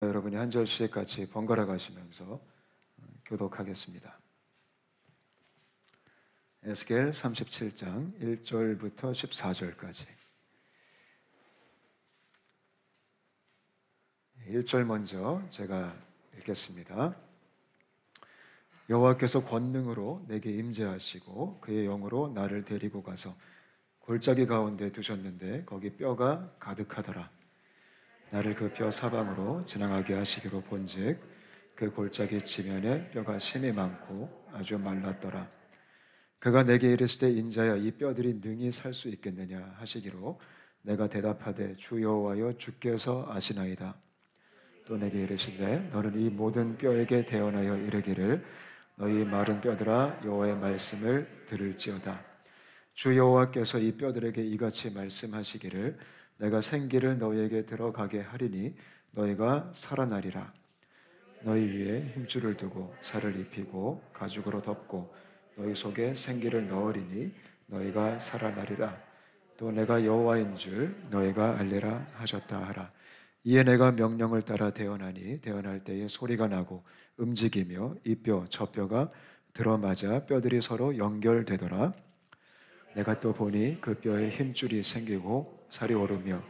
여러분이 한 절씩 같이 번갈아 가시면서 교독하겠습니다. 에스겔 37장 1절부터 14절까지. 1절 먼저 제가 읽겠습니다. 여호와께서 권능으로 내게 임재하시고 그의 영으로 나를 데리고 가서 골짜기 가운데 두셨는데 거기 뼈가 가득하더라. 나를 그 뼈 사방으로 지나가게 하시기로 본즉 그 골짜기 지면에 뼈가 심이 많고 아주 말랐더라. 그가 내게 이르시되 인자야 이 뼈들이 능히 살 수 있겠느냐 하시기로 내가 대답하되 주 여호와여 주께서 아시나이다. 또 내게 이르시되 너는 이 모든 뼈에게 대언하여 이르기를 너희 마른 뼈들아 여호와의 말씀을 들을지어다. 주 여호와께서 이 뼈들에게 이같이 말씀하시기를 내가 생기를 너희에게 들어가게 하리니 너희가 살아나리라. 너희 위에 힘줄을 두고 살을 입히고 가죽으로 덮고 너희 속에 생기를 넣으리니 너희가 살아나리라. 또 내가 여호와인 줄 너희가 알리라 하셨다 하라. 이에 내가 명령을 따라 대언하니 대언할 때에 소리가 나고 움직이며 이 뼈 저 뼈가 들어맞아 뼈들이 서로 연결되더라. 내가 또 보니 그 뼈에 힘줄이 생기고 살이 오르며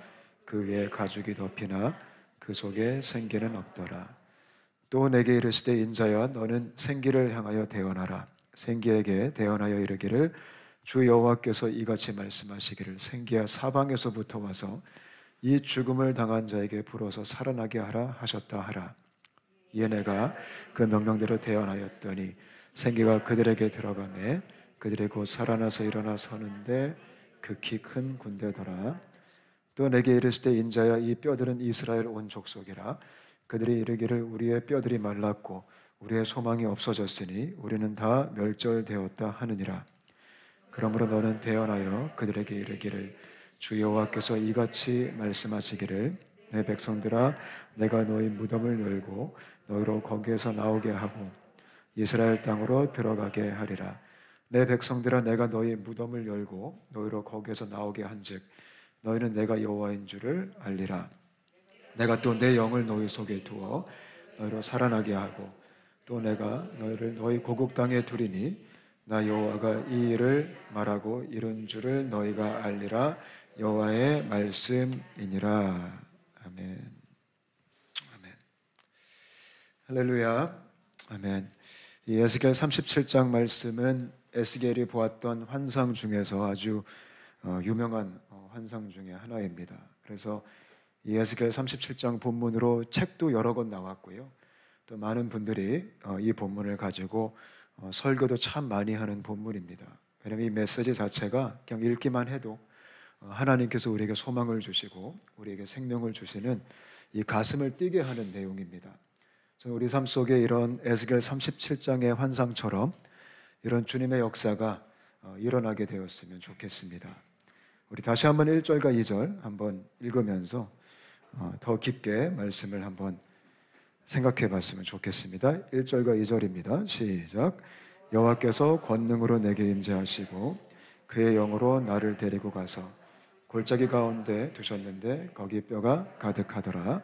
그 위에 가죽이 덮이나 그 속에 생기는 없더라. 또 내게 이르시되 인자야 너는 생기를 향하여 대언하라. 생기에게 대언하여 이르기를 주 여호와께서 이같이 말씀하시기를 생기야 사방에서부터 와서 이 죽음을 당한 자에게 불어서 살아나게 하라 하셨다 하라. 이에 내가 그 명령대로 대언하였더니 생기가 그들에게 들어가매 그들이 곧 살아나서 일어나 서는데 극히 큰 군대더라. 또 내게 이르시되 인자야 이 뼈들은 이스라엘 온 족속이라. 그들이 이르기를 우리의 뼈들이 말랐고 우리의 소망이 없어졌으니 우리는 다 멸절되었다 하느니라. 그러므로 너는 대언하여 그들에게 이르기를 주 여호와께서 이같이 말씀하시기를 내 백성들아 내가 너희 무덤을 열고 너희로 거기에서 나오게 하고 이스라엘 땅으로 들어가게 하리라. 내 백성들아 내가 너희 무덤을 열고 너희로 거기에서 나오게 한즉 너희는 내가 여호와인 줄을 알리라. 내가 또 내 영을 너희 속에 두어 너희로 살아나게 하고 또 내가 너희를 너희 고국 땅에 두리니 나 여호와가 이 일을 말하고 이룬 줄을 너희가 알리라. 여호와의 말씀이니라. 아멘. 아멘. 할렐루야. 아멘. 이 에스겔 37장 말씀은 에스겔이 보았던 환상 중에서 아주 유명한 환상 중에 하나입니다. 그래서 이 에스겔 37장 본문으로 책도 여러 권 나왔고요. 또 많은 분들이 이 본문을 가지고 설교도 참 많이 하는 본문입니다. 왜냐하면 이 메시지 자체가 그냥 읽기만 해도 하나님께서 우리에게 소망을 주시고 우리에게 생명을 주시는 이 가슴을 뛰게 하는 내용입니다. 우리 삶 속에 이런 에스겔 37장의 환상처럼 이런 주님의 역사가 일어나게 되었으면 좋겠습니다. 우리 다시 한번 1절과 2절 한번 읽으면서 더 깊게 말씀을 한번 생각해 봤으면 좋겠습니다. 1절과 2절입니다. 시작. 여호와께서 권능으로 내게 임재하시고 그의 영으로 나를 데리고 가서 골짜기 가운데 두셨는데 거기 뼈가 가득하더라.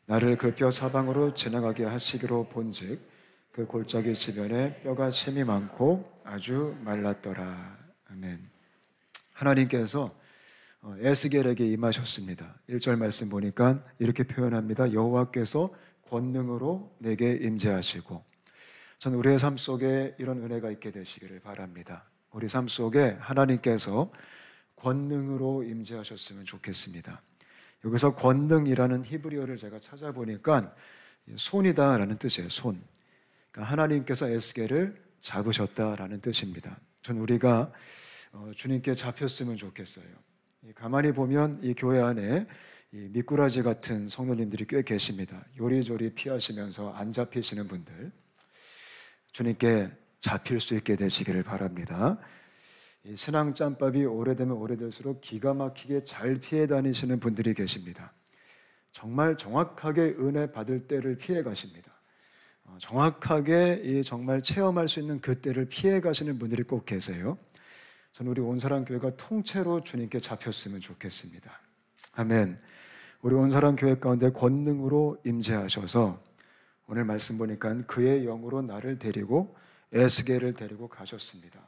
나를 그 뼈 사방으로 지나가게 하시기로 본즉 그 골짜기 지면에 뼈가 심이 많고 아주 말랐더라. 아멘. 하나님께서 에스겔에게 임하셨습니다. 1절 말씀 보니까 이렇게 표현합니다. 여호와께서 권능으로 내게 임재하시고. 저는 우리의 삶 속에 이런 은혜가 있게 되시기를 바랍니다. 우리 삶 속에 하나님께서 권능으로 임재하셨으면 좋겠습니다. 여기서 권능이라는 히브리어를 제가 찾아보니까 손이다라는 뜻이에요. 손. 그러니까 하나님께서 에스겔을 잡으셨다라는 뜻입니다. 전 우리가 주님께 잡혔으면 좋겠어요. 가만히 보면 이 교회 안에 이 미꾸라지 같은 성도님들이 꽤 계십니다. 요리조리 피하시면서 안 잡히시는 분들, 주님께 잡힐 수 있게 되시기를 바랍니다. 이 신앙 짬밥이 오래되면 오래될수록 기가 막히게 잘 피해 다니시는 분들이 계십니다. 정말 정확하게 은혜 받을 때를 피해 가십니다. 정확하게 이 정말 체험할 수 있는 그 때를 피해 가시는 분들이 꼭 계세요. 저는 우리 온사랑 교회가 통째로 주님께 잡혔으면 좋겠습니다. 아멘. 우리 온사람 교회 가운데 권능으로 임재하셔서 오늘 말씀 보니까 그의 영으로 나를 데리고 에스겔을 데리고 가셨습니다.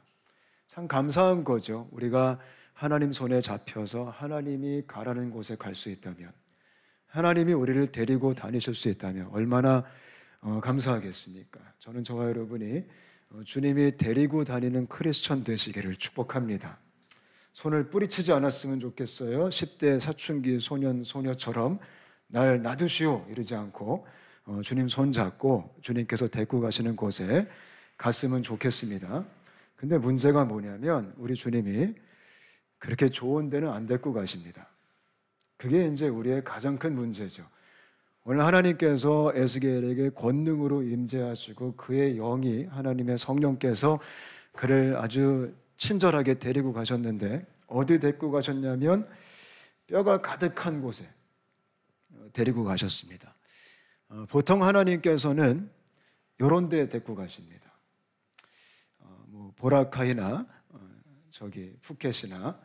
참 감사한 거죠. 우리가 하나님 손에 잡혀서 하나님이 가라는 곳에 갈 수 있다면, 하나님이 우리를 데리고 다니실 수 있다면 얼마나 감사하겠습니까? 저는 저와 여러분이 주님이 데리고 다니는 크리스천 되시기를 축복합니다. 손을 뿌리치지 않았으면 좋겠어요. 10대 사춘기 소년 소녀처럼 날 놔두시오 이러지 않고 주님 손 잡고 주님께서 데리고 가시는 곳에 갔으면 좋겠습니다. 근데 문제가 뭐냐면 우리 주님이 그렇게 좋은 데는 안 데리고 가십니다. 그게 이제 우리의 가장 큰 문제죠. 오늘 하나님께서 에스겔에게 권능으로 임재하시고 그의 영이 하나님의 성령께서 그를 아주 친절하게 데리고 가셨는데 어디 데리고 가셨냐면 뼈가 가득한 곳에 데리고 가셨습니다. 보통 하나님께서는 이런 데 데리고 가십니다. 보라카이나 저기 푸켓이나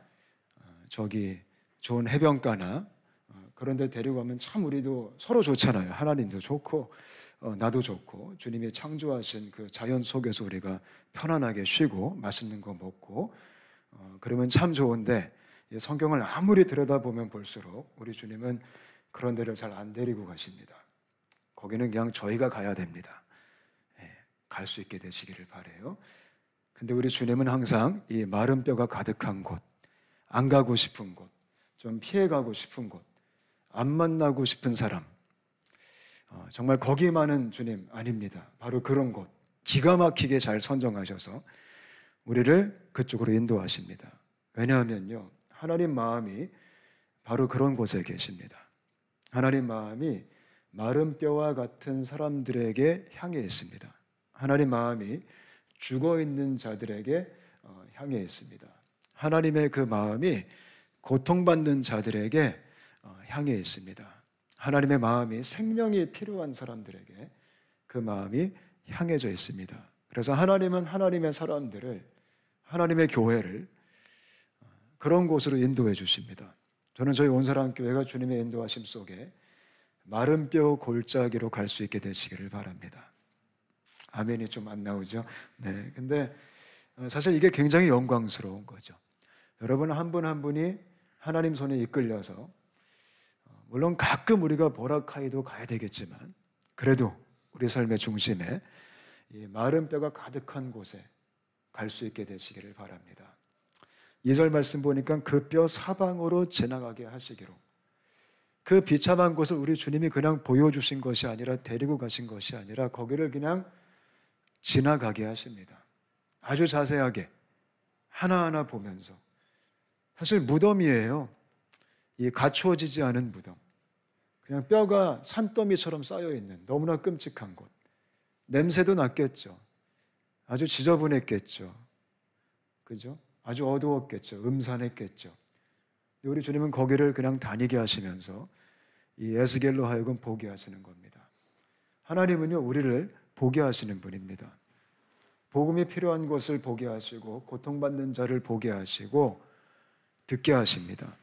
저기 좋은 해변가나 그런 데 데리고 가면 참 우리도 서로 좋잖아요. 하나님도 좋고 나도 좋고 주님이 창조하신 그 자연 속에서 우리가 편안하게 쉬고 맛있는 거 먹고 그러면 참 좋은데 성경을 아무리 들여다보면 볼수록 우리 주님은 그런 데를 잘 안 데리고 가십니다. 거기는 그냥 저희가 가야 됩니다. 갈 수 있게 되시기를 바라요. 근데 우리 주님은 항상 이 마른 뼈가 가득한 곳, 안 가고 싶은 곳, 좀 피해가고 싶은 곳, 안 만나고 싶은 사람, 정말 거기만은 주님 아닙니다. 바로 그런 곳 기가 막히게 잘 선정하셔서 우리를 그쪽으로 인도하십니다. 왜냐하면요, 하나님 마음이 바로 그런 곳에 계십니다. 하나님 마음이 마른 뼈와 같은 사람들에게 향해 있습니다. 하나님 마음이 죽어있는 자들에게 향해 있습니다. 하나님의 그 마음이 고통받는 자들에게 향해 있습니다. 하나님의 마음이 생명이 필요한 사람들에게 그 마음이 향해져 있습니다. 그래서 하나님은 하나님의 사람들을, 하나님의 교회를 그런 곳으로 인도해 주십니다. 저는 저희 온사랑교회가 주님의 인도하심 속에 마른 뼈 골짜기로 갈 수 있게 되시기를 바랍니다. 아멘이 좀 안 나오죠? 네. 근데 사실 이게 굉장히 영광스러운 거죠. 여러분 한 분 한 분이 하나님 손에 이끌려서 물론 가끔 우리가 보라카이도 가야 되겠지만 그래도 우리 삶의 중심에 이 마른 뼈가 가득한 곳에 갈 수 있게 되시기를 바랍니다. 2절 말씀 보니까 그 뼈 사방으로 지나가게 하시기로, 그 비참한 곳을 우리 주님이 그냥 보여주신 것이 아니라 데리고 가신 것이 아니라 거기를 그냥 지나가게 하십니다. 아주 자세하게 하나하나 보면서. 사실 무덤이에요. 이 갖추어지지 않은 무덤, 그냥 뼈가 산더미처럼 쌓여있는 너무나 끔찍한 곳. 냄새도 났겠죠. 아주 지저분했겠죠. 그죠? 아주 어두웠겠죠. 음산했겠죠. 우리 주님은 거기를 그냥 다니게 하시면서 이 에스겔로 하여금 보게 하시는 겁니다. 하나님은요, 우리를 보게 하시는 분입니다. 복음이 필요한 것을 보게 하시고 고통받는 자를 보게 하시고 듣게 하십니다.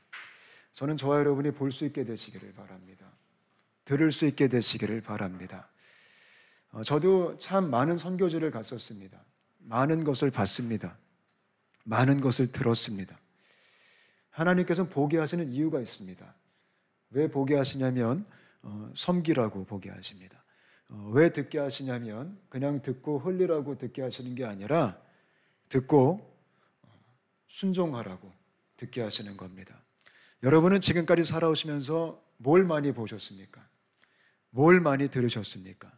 저는 저와 여러분이 볼 수 있게 되시기를 바랍니다. 들을 수 있게 되시기를 바랍니다. 저도 참 많은 선교지를 갔었습니다. 많은 것을 봤습니다. 많은 것을 들었습니다. 하나님께서는 보게 하시는 이유가 있습니다. 왜 보게 하시냐면 섬기라고 보게 하십니다. 왜 듣게 하시냐면 그냥 듣고 흘리라고 듣게 하시는 게 아니라 듣고 순종하라고 듣게 하시는 겁니다. 여러분은 지금까지 살아오시면서 뭘 많이 보셨습니까? 뭘 많이 들으셨습니까?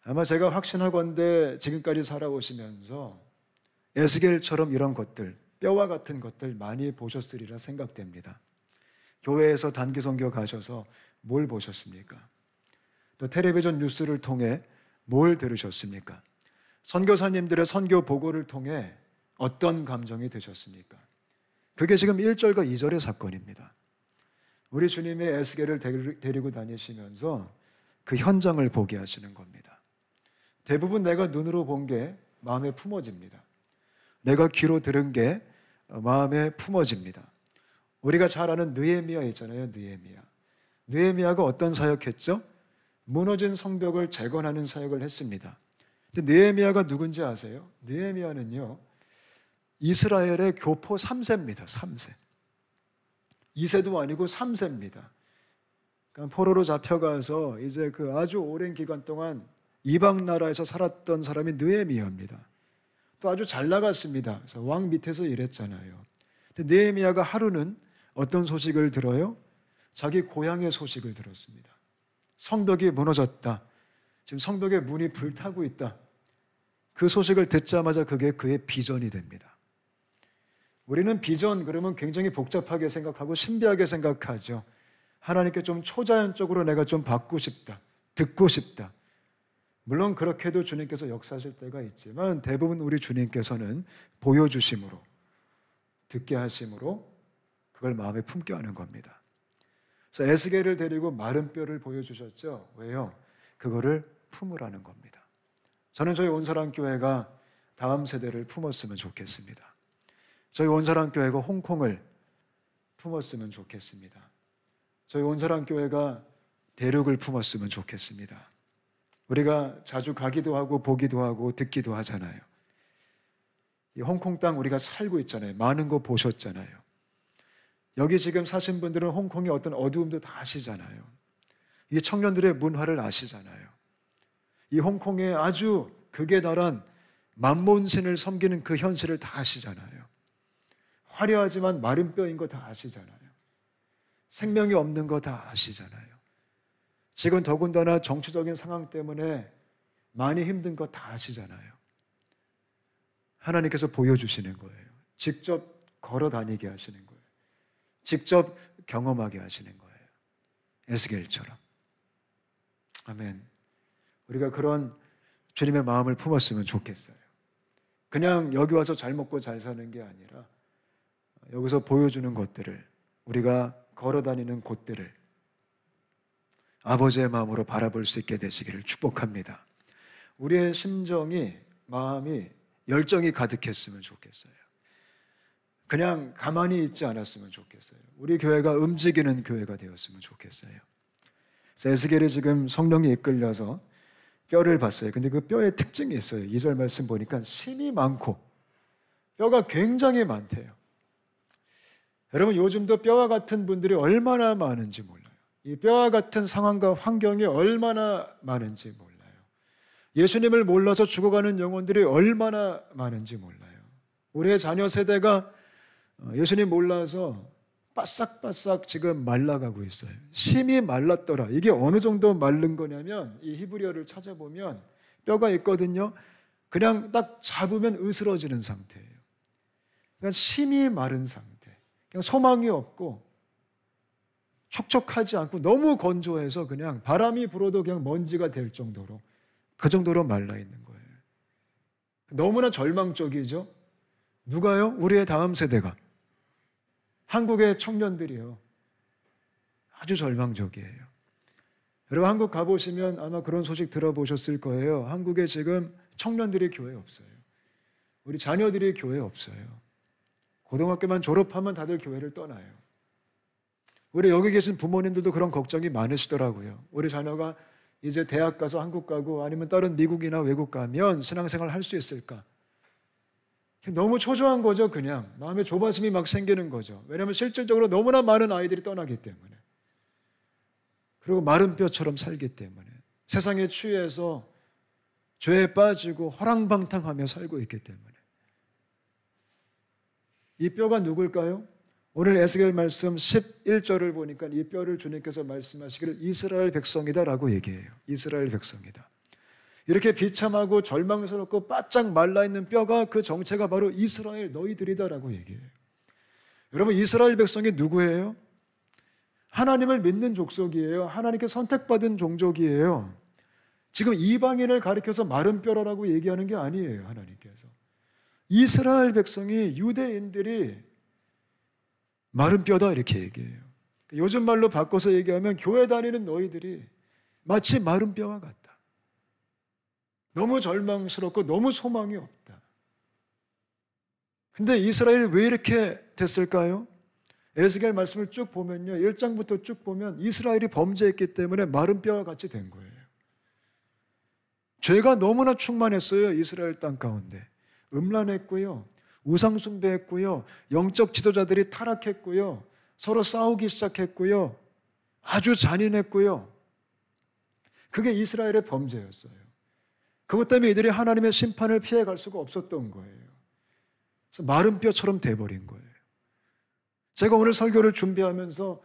아마 제가 확신하건대 지금까지 살아오시면서 에스겔처럼 이런 것들, 뼈와 같은 것들 많이 보셨으리라 생각됩니다. 교회에서 단기 선교 가셔서 뭘 보셨습니까? 또 텔레비전 뉴스를 통해 뭘 들으셨습니까? 선교사님들의 선교 보고를 통해 어떤 감정이 드셨습니까? 그게 지금 1절과 2절의 사건입니다. 우리 주님이 에스겔을 데리고 다니시면서 그 현장을 보게 하시는 겁니다. 대부분 내가 눈으로 본 게 마음에 품어집니다. 내가 귀로 들은 게 마음에 품어집니다. 우리가 잘 아는 느헤미야 있잖아요. 느헤미야. 느헤미야가 어떤 사역했죠? 무너진 성벽을 재건하는 사역을 했습니다. 근데 느헤미야가 누군지 아세요? 느헤미야는요, 이스라엘의 교포 3세입니다. 3세. 2세도 아니고 3세입니다. 그러니까 포로로 잡혀가서 이제 그 아주 오랜 기간 동안 이방 나라에서 살았던 사람이 느헤미야입니다. 또 아주 잘 나갔습니다. 그래서 왕 밑에서 일했잖아요. 근데 느헤미야가 하루는 어떤 소식을 들어요? 자기 고향의 소식을 들었습니다. 성벽이 무너졌다. 지금 성벽의 문이 불타고 있다. 그 소식을 듣자마자 그게 그의 비전이 됩니다. 우리는 비전 그러면 굉장히 복잡하게 생각하고 신비하게 생각하죠. 하나님께 좀 초자연적으로 내가 좀 받고 싶다. 듣고 싶다. 물론 그렇게도 주님께서 역사하실 때가 있지만 대부분 우리 주님께서는 보여주심으로, 듣게 하심으로 그걸 마음에 품게 하는 겁니다. 그래서 에스겔을 데리고 마른 뼈를 보여주셨죠. 왜요? 그거를 품으라는 겁니다. 저는 저희 온사랑교회가 다음 세대를 품었으면 좋겠습니다. 저희 온사랑교회가 홍콩을 품었으면 좋겠습니다. 저희 온사랑교회가 대륙을 품었으면 좋겠습니다. 우리가 자주 가기도 하고 보기도 하고 듣기도 하잖아요. 이 홍콩 땅 우리가 살고 있잖아요. 많은 거 보셨잖아요. 여기 지금 사신 분들은 홍콩의 어떤 어두움도 다 아시잖아요. 이 청년들의 문화를 아시잖아요. 이 홍콩의 아주 극에 달한 만몬신을 섬기는 그 현실을 다 아시잖아요. 화려하지만 마른 뼈인 거 다 아시잖아요. 생명이 없는 거 다 아시잖아요. 지금 더군다나 정치적인 상황 때문에 많이 힘든 거 다 아시잖아요. 하나님께서 보여주시는 거예요. 직접 걸어 다니게 하시는 거예요. 직접 경험하게 하시는 거예요. 에스겔처럼. 아멘. 우리가 그런 주님의 마음을 품었으면 좋겠어요. 그냥 여기 와서 잘 먹고 잘 사는 게 아니라 여기서 보여주는 것들을, 우리가 걸어 다니는 곳들을 아버지의 마음으로 바라볼 수 있게 되시기를 축복합니다. 우리의 심정이, 마음이 열정이 가득했으면 좋겠어요. 그냥 가만히 있지 않았으면 좋겠어요. 우리 교회가 움직이는 교회가 되었으면 좋겠어요. 에스겔이 지금 성령이 이끌려서 뼈를 봤어요. 근데 그 뼈의 특징이 있어요. 2절 말씀 보니까 심이 많고 뼈가 굉장히 많대요. 여러분, 요즘도 뼈와 같은 분들이 얼마나 많은지 몰라요. 이 뼈와 같은 상황과 환경이 얼마나 많은지 몰라요. 예수님을 몰라서 죽어가는 영혼들이 얼마나 많은지 몰라요. 우리의 자녀 세대가 예수님 몰라서 바싹바싹 지금 말라가고 있어요. 심이 말랐더라. 이게 어느 정도 마른 거냐면 이 히브리어를 찾아보면 뼈가 있거든요. 그냥 딱 잡으면 으스러지는 상태예요. 그러니까 심이 마른 상태. 그냥 소망이 없고 촉촉하지 않고 너무 건조해서 그냥 바람이 불어도 그냥 먼지가 될 정도로, 그 정도로 말라 있는 거예요. 너무나 절망적이죠. 누가요? 우리의 다음 세대가. 한국의 청년들이요. 아주 절망적이에요. 여러분, 한국 가보시면 아마 그런 소식 들어보셨을 거예요. 한국에 지금 청년들이 교회에 없어요. 우리 자녀들이 교회에 없어요. 고등학교만 졸업하면 다들 교회를 떠나요. 우리 여기 계신 부모님들도 그런 걱정이 많으시더라고요. 우리 자녀가 이제 대학 가서 한국 가고 아니면 다른 미국이나 외국 가면 신앙생활 할 수 있을까? 너무 초조한 거죠. 그냥 마음에 조바심이 막 생기는 거죠. 왜냐하면 실질적으로 너무나 많은 아이들이 떠나기 때문에, 그리고 마른 뼈처럼 살기 때문에, 세상에 취해서 죄에 빠지고 허랑방탕하며 살고 있기 때문에. 이 뼈가 누굴까요? 오늘 에스겔 말씀 11절을 보니까 이 뼈를 주님께서 말씀하시기를 이스라엘 백성이다라고 얘기해요. 이스라엘 백성이다. 이렇게 비참하고 절망스럽고 바짝 말라있는 뼈가, 그 정체가 바로 이스라엘 너희들이다라고 얘기해요. 여러분, 이스라엘 백성이 누구예요? 하나님을 믿는 족속이에요. 하나님께 선택받은 종족이에요. 지금 이방인을 가리켜서 마른 뼈라고 얘기하는 게 아니에요. 하나님께서 이스라엘 백성이, 유대인들이 마른 뼈다 이렇게 얘기해요. 요즘 말로 바꿔서 얘기하면 교회 다니는 너희들이 마치 마른 뼈와 같다. 너무 절망스럽고 너무 소망이 없다. 근데 이스라엘이 왜 이렇게 됐을까요? 에스겔 말씀을 쭉 보면요, 1장부터 쭉 보면 이스라엘이 범죄했기 때문에 마른 뼈와 같이 된 거예요. 죄가 너무나 충만했어요. 이스라엘 땅 가운데 음란했고요, 우상 숭배했고요, 영적 지도자들이 타락했고요, 서로 싸우기 시작했고요, 아주 잔인했고요. 그게 이스라엘의 범죄였어요. 그것 때문에 이들이 하나님의 심판을 피해갈 수가 없었던 거예요. 그래서 마른 뼈처럼 돼버린 거예요. 제가 오늘 설교를 준비하면서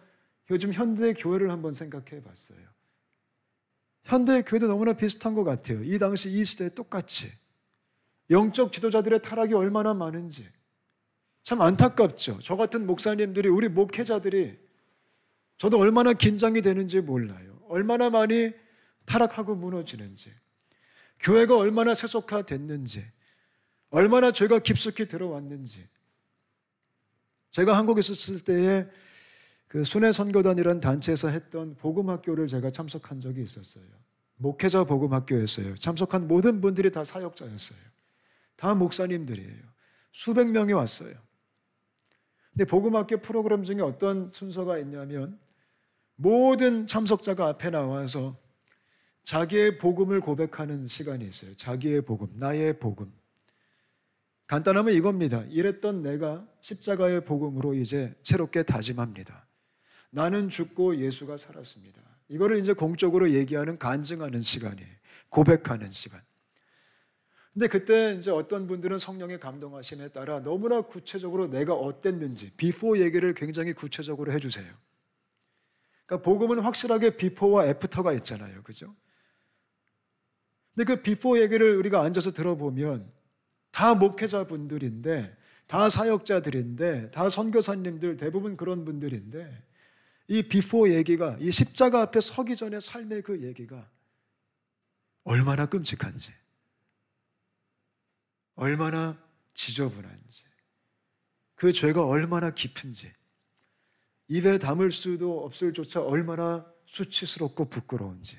요즘 현대 교회를 한번 생각해 봤어요. 현대 교회도 너무나 비슷한 것 같아요. 이 당시 이 시대에 똑같이 영적 지도자들의 타락이 얼마나 많은지 참 안타깝죠. 저 같은 목사님들이, 우리 목회자들이, 저도 얼마나 긴장이 되는지 몰라요. 얼마나 많이 타락하고 무너지는지, 교회가 얼마나 세속화됐는지, 얼마나 죄가 깊숙이 들어왔는지. 제가 한국에 있었을 때에 그 순회선교단이라는 단체에서 했던 복음학교를 제가 참석한 적이 있었어요. 목회자 복음학교였어요. 참석한 모든 분들이 다 사역자였어요. 다 목사님들이에요. 수백 명이 왔어요. 근데 복음학교 프로그램 중에 어떤 순서가 있냐면 모든 참석자가 앞에 나와서 자기의 복음을 고백하는 시간이 있어요. 자기의 복음, 나의 복음. 간단하면 이겁니다. 이랬던 내가 십자가의 복음으로 이제 새롭게 다짐합니다. 나는 죽고 예수가 살았습니다. 이거를 이제 공적으로 얘기하는, 간증하는 시간이에요. 고백하는 시간. 근데 그때 이제 어떤 분들은 성령의 감동하심에 따라 너무나 구체적으로 내가 어땠는지, 비포 얘기를 굉장히 구체적으로 해주세요. 그러니까 복음은 확실하게 비포와 애프터가 있잖아요. 그죠? 근데 그 비포 얘기를 우리가 앉아서 들어보면 다 목회자분들인데, 다 사역자들인데, 다 선교사님들, 대부분 그런 분들인데, 이 비포 얘기가, 이 십자가 앞에 서기 전에 삶의 그 얘기가 얼마나 끔찍한지, 얼마나 지저분한지, 그 죄가 얼마나 깊은지, 입에 담을 수도 없을 조차 얼마나 수치스럽고 부끄러운지.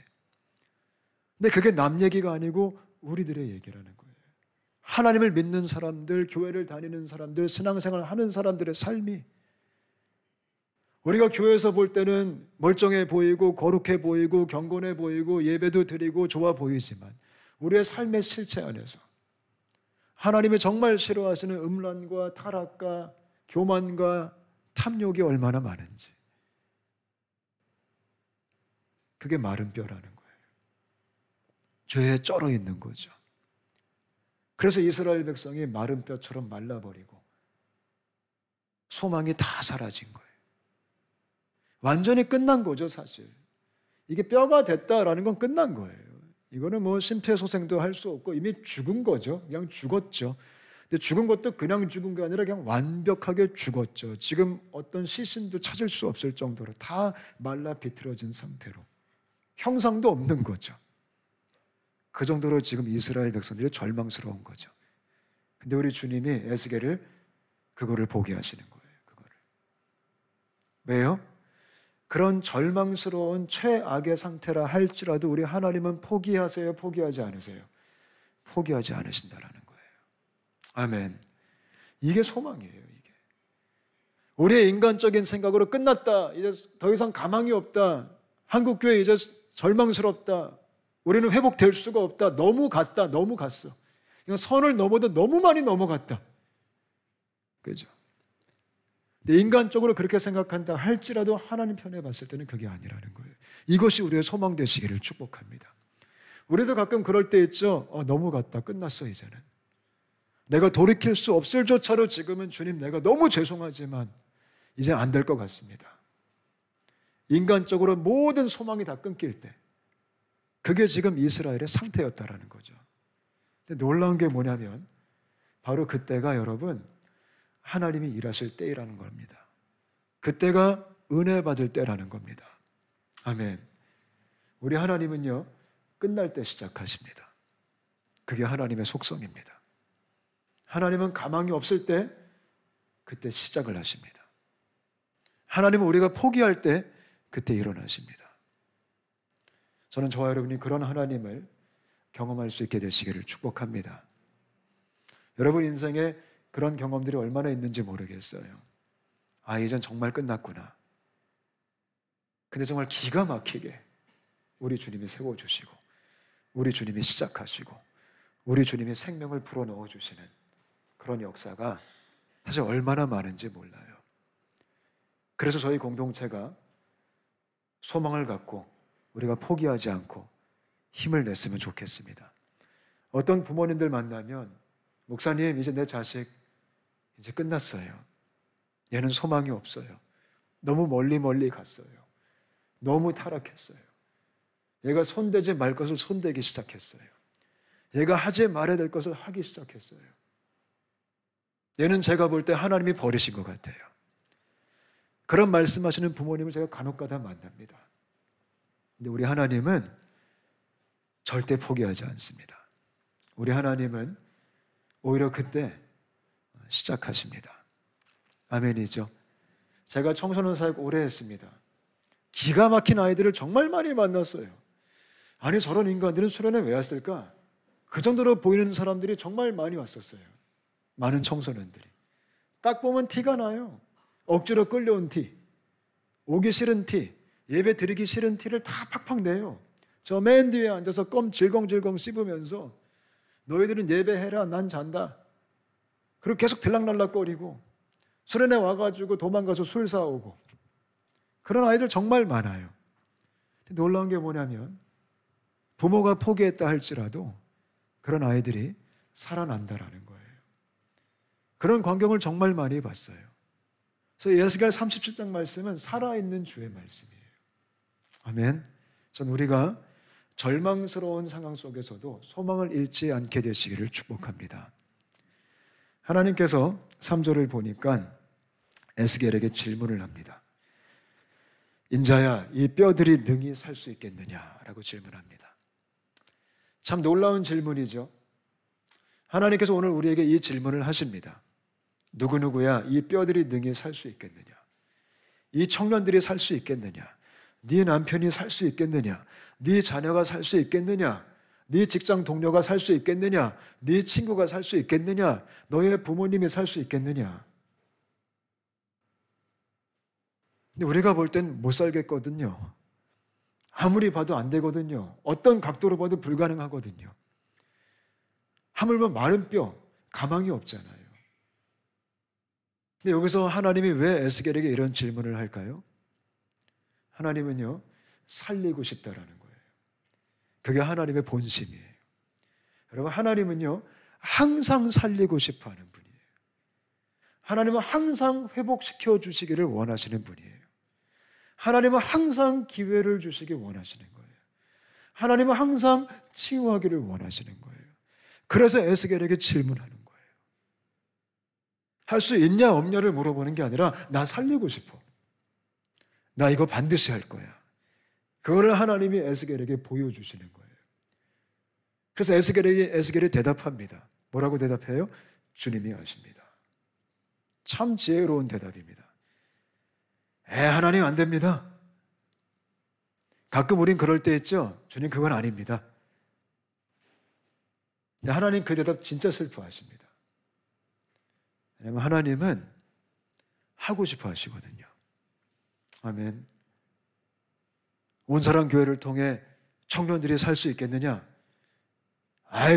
근데 그게 남 얘기가 아니고 우리들의 얘기라는 거예요. 하나님을 믿는 사람들, 교회를 다니는 사람들, 신앙생활을 하는 사람들의 삶이, 우리가 교회에서 볼 때는 멀쩡해 보이고 거룩해 보이고 경건해 보이고 예배도 드리고 좋아 보이지만 우리의 삶의 실체 안에서 하나님이 정말 싫어하시는 음란과 타락과 교만과 탐욕이 얼마나 많은지, 그게 마른 뼈라는 거예요. 죄에 쩔어 있는 거죠. 그래서 이스라엘 백성이 마른 뼈처럼 말라버리고 소망이 다 사라진 거예요. 완전히 끝난 거죠, 사실. 이게 뼈가 됐다라는 건 끝난 거예요. 이거는 뭐 심폐소생도 할 수 없고 이미 죽은 거죠. 그냥 죽었죠. 근데 죽은 것도 그냥 죽은 게 아니라 그냥 완벽하게 죽었죠. 지금 어떤 시신도 찾을 수 없을 정도로 다 말라 비틀어진 상태로 형상도 없는 거죠. 그 정도로 지금 이스라엘 백성들이 절망스러운 거죠. 근데 우리 주님이 에스겔을 그거를 보게 하시는 거예요. 그거를. 왜요? 그런 절망스러운 최악의 상태라 할지라도 우리 하나님은 포기하세요? 포기하지 않으세요? 포기하지 않으신다라는 거예요. 아멘. 이게 소망이에요. 이게. 우리의 인간적인 생각으로 끝났다, 이제 더 이상 가망이 없다, 한국교회 이제 절망스럽다, 우리는 회복될 수가 없다, 너무 갔다, 너무 갔어, 그냥 선을 넘어도 너무 많이 넘어갔다. 그죠? 근데 인간적으로 그렇게 생각한다 할지라도 하나님 편에 봤을 때는 그게 아니라는 거예요. 이것이 우리의 소망 되시기를 축복합니다. 우리도 가끔 그럴 때 있죠. 너무 갔다, 끝났어 이제는. 내가 돌이킬 수 없을 조차로 지금은 주님 내가 너무 죄송하지만 이제 안 될 것 같습니다. 인간적으로 모든 소망이 다 끊길 때, 그게 지금 이스라엘의 상태였다라는 거죠. 근데 놀라운 게 뭐냐면 바로 그때가 여러분 하나님이 일하실 때이라는 겁니다. 그때가 은혜 받을 때라는 겁니다. 아멘. 우리 하나님은요, 끝날 때 시작하십니다. 그게 하나님의 속성입니다. 하나님은 가망이 없을 때 그때 시작을 하십니다. 하나님은 우리가 포기할 때 그때 일어나십니다. 저는 저와 여러분이 그런 하나님을 경험할 수 있게 되시기를 축복합니다. 여러분 인생에 그런 경험들이 얼마나 있는지 모르겠어요. 아, 이젠 정말 끝났구나. 근데 정말 기가 막히게 우리 주님이 세워주시고, 우리 주님이 시작하시고, 우리 주님이 생명을 불어넣어 주시는 그런 역사가 사실 얼마나 많은지 몰라요. 그래서 저희 공동체가 소망을 갖고 우리가 포기하지 않고 힘을 냈으면 좋겠습니다. 어떤 부모님들 만나면, 목사님, 이제 내 자식 이제 끝났어요. 얘는 소망이 없어요. 너무 멀리 갔어요. 너무 타락했어요. 얘가 손대지 말 것을 손대기 시작했어요. 얘가 하지 말아야 될 것을 하기 시작했어요. 얘는 제가 볼 때 하나님이 버리신 것 같아요. 그런 말씀하시는 부모님을 제가 간혹가다 만납니다. 근데 우리 하나님은 절대 포기하지 않습니다. 우리 하나님은 오히려 그때 시작하십니다. 아멘이죠. 제가 청소년 사역 오래 했습니다. 기가 막힌 아이들을 정말 많이 만났어요. 아니, 저런 인간들은 수련회 왜 왔을까? 그 정도로 보이는 사람들이 정말 많이 왔었어요. 많은 청소년들이. 딱 보면 티가 나요. 억지로 끌려온 티, 오기 싫은 티, 예배 드리기 싫은 티를 다 팍팍 내요. 저 맨 뒤에 앉아서 껌 질겅질겅 씹으면서 너희들은 예배해라, 난 잔다. 그리고 계속 들락날락거리고 수련회 와가지고 도망가서 술 사오고, 그런 아이들 정말 많아요. 근데 놀라운 게 뭐냐면, 부모가 포기했다 할지라도 그런 아이들이 살아난다라는 거예요. 그런 광경을 정말 많이 봤어요. 그래서 에스겔 37장 말씀은 살아있는 주의 말씀이에요. 아멘. 전 우리가 절망스러운 상황 속에서도 소망을 잃지 않게 되시기를 축복합니다. 하나님께서 3절을 보니까 에스겔에게 질문을 합니다. 인자야, 이 뼈들이 능히 살 수 있겠느냐라고 질문합니다. 참 놀라운 질문이죠. 하나님께서 오늘 우리에게 이 질문을 하십니다. 누구누구야, 이 뼈들이 능히 살 수 있겠느냐? 이 청년들이 살 수 있겠느냐? 네 남편이 살 수 있겠느냐? 네 자녀가 살 수 있겠느냐? 네 직장 동료가 살 수 있겠느냐? 네 친구가 살 수 있겠느냐? 너의 부모님이 살 수 있겠느냐? 근데 우리가 볼 땐 못 살겠거든요. 아무리 봐도 안 되거든요. 어떤 각도로 봐도 불가능하거든요. 하물며 마른 뼈, 가망이 없잖아요. 근데 여기서 하나님이 왜 에스겔에게 이런 질문을 할까요? 하나님은요, 살리고 싶다라는 거예요. 그게 하나님의 본심이에요. 여러분, 하나님은요, 항상 살리고 싶어 하는 분이에요. 하나님은 항상 회복시켜 주시기를 원하시는 분이에요. 하나님은 항상 기회를 주시기 원하시는 거예요. 하나님은 항상 치유하기를 원하시는 거예요. 그래서 에스겔에게 질문하는 거예요. 할 수 있냐 없냐를 물어보는 게 아니라, 나 살리고 싶어. 나 이거 반드시 할 거야. 그거를 하나님이 에스겔에게 보여주시는 거예요. 그래서 에스겔이 대답합니다. 뭐라고 대답해요? 주님이 아십니다. 참 지혜로운 대답입니다. 하나님 안 됩니다. 가끔 우린 그럴 때 있죠. 주님, 그건 아닙니다. 근데 하나님 그 대답 진짜 슬퍼하십니다. 왜냐하면 하나님은 하고 싶어 하시거든요. 아멘. 온사랑 교회를 통해 청년들이 살 수 있겠느냐?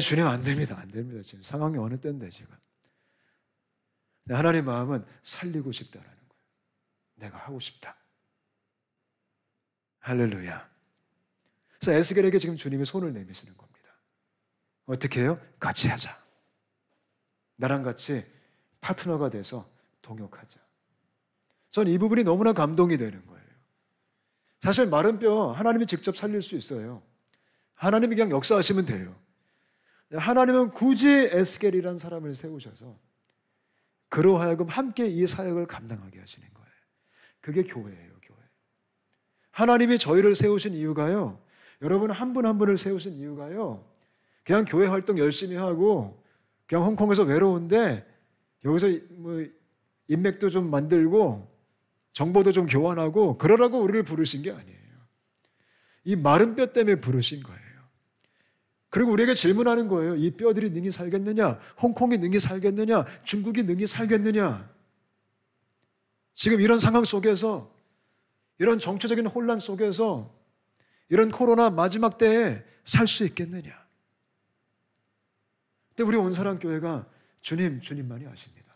주님 안 됩니다. 안 됩니다. 지금 상황이 어느 때인데 지금. 근데 하나님 마음은 살리고 싶다라는 거예요. 내가 하고 싶다. 할렐루야. 그래서 에스겔에게 지금 주님이 손을 내미시는 겁니다. 어떻게 해요? 같이 하자. 나랑 같이 파트너가 돼서 동역하자. 전 이 부분이 너무나 감동이 되는 거예요. 사실 마른 뼈 하나님이 직접 살릴 수 있어요. 하나님이 그냥 역사하시면 돼요. 하나님은 굳이 에스겔이라는 사람을 세우셔서 그로 하여금 함께 이 사역을 감당하게 하시는 거예요. 그게 교회예요, 교회. 하나님이 저희를 세우신 이유가요, 여러분 한 분 한 분을 세우신 이유가요, 그냥 교회 활동 열심히 하고 그냥 홍콩에서 외로운데 여기서 뭐 인맥도 좀 만들고 정보도 좀 교환하고 그러라고 우리를 부르신 게 아니에요. 이 마른 뼈 때문에 부르신 거예요. 그리고 우리에게 질문하는 거예요. 이 뼈들이 능히 살겠느냐? 홍콩이 능히 살겠느냐? 중국이 능히 살겠느냐? 지금 이런 상황 속에서, 이런 정치적인 혼란 속에서, 이런 코로나 마지막 때에 살 수 있겠느냐? 근데 우리 온사랑교회가 주님, 주님만이 아십니다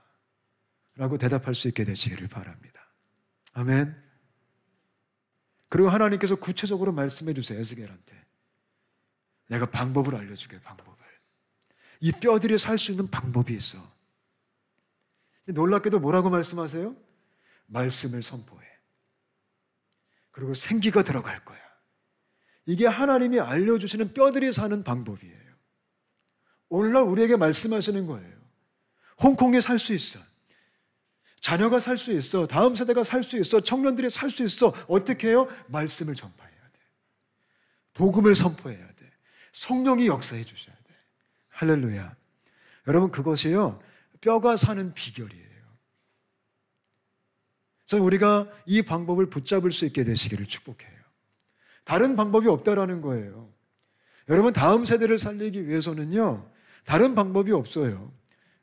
라고 대답할 수 있게 되시기를 바랍니다. 아멘. 그리고 하나님께서 구체적으로 말씀해 주세요. 에스겔한테. 내가 방법을 알려주게, 방법을. 이 뼈들이 살 수 있는 방법이 있어. 놀랍게도 뭐라고 말씀하세요? 말씀을 선포해. 그리고 생기가 들어갈 거야. 이게 하나님이 알려주시는 뼈들이 사는 방법이에요. 오늘날 우리에게 말씀하시는 거예요. 홍콩에 살 수 있어. 자녀가 살 수 있어. 다음 세대가 살 수 있어. 청년들이 살 수 있어. 어떻게 해요? 말씀을 전파해야 돼. 복음을 선포해야 돼. 성령이 역사해 주셔야 돼. 할렐루야. 여러분, 그것이요, 뼈가 사는 비결이에요. 그래서 우리가 이 방법을 붙잡을 수 있게 되시기를 축복해요. 다른 방법이 없다라는 거예요. 여러분, 다음 세대를 살리기 위해서는요, 다른 방법이 없어요.